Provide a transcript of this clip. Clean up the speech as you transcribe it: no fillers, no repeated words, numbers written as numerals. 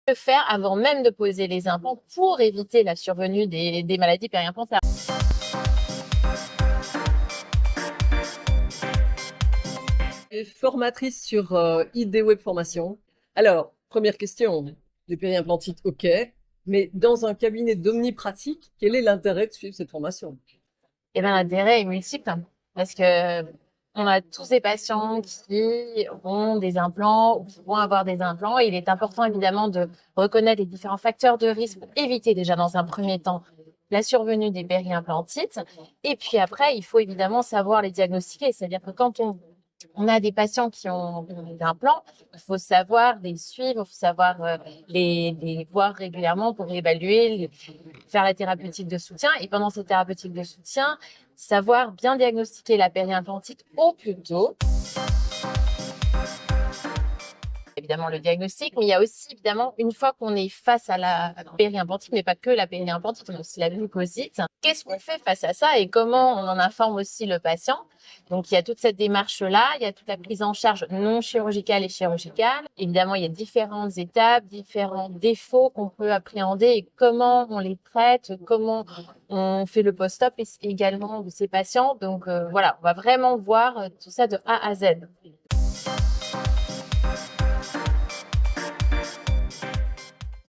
Le faire avant même de poser les implants pour éviter la survenue des maladies périimplantaires. Et formatrice sur ID Web Formation. Alors, première question, des périimplantites, ok, mais dans un cabinet d'omnipratique, quel est l'intérêt de suivre cette formation? Eh ben, l'intérêt est multiple parce que on a tous des patients qui ont des implants ou qui vont avoir des implants. Et il est important évidemment de reconnaître les différents facteurs de risque pour éviter déjà dans un premier temps la survenue des périimplantites. Et puis après, il faut évidemment savoir les diagnostiquer. C'est-à-dire que quand on a des patients qui ont des implants, il faut savoir les suivre, il faut savoir les voir régulièrement pour évaluer, faire la thérapeutique de soutien. Et pendant cette thérapeutique de soutien, savoir bien diagnostiquer la périimplantite au plus tôt. Évidemment le diagnostic, mais il y a aussi évidemment une fois qu'on est face à la périimplantite, mais pas que la périimplantite, on a aussi la mucosite. Qu'est-ce qu'on fait face à ça et comment on en informe aussi le patient? Donc il y a toute cette démarche-là, il y a toute la prise en charge non chirurgicale et chirurgicale. Évidemment, il y a différentes étapes, différents défauts qu'on peut appréhender et comment on les traite, comment on fait le post-op également de ces patients. Donc voilà, on va vraiment voir tout ça de A à Z.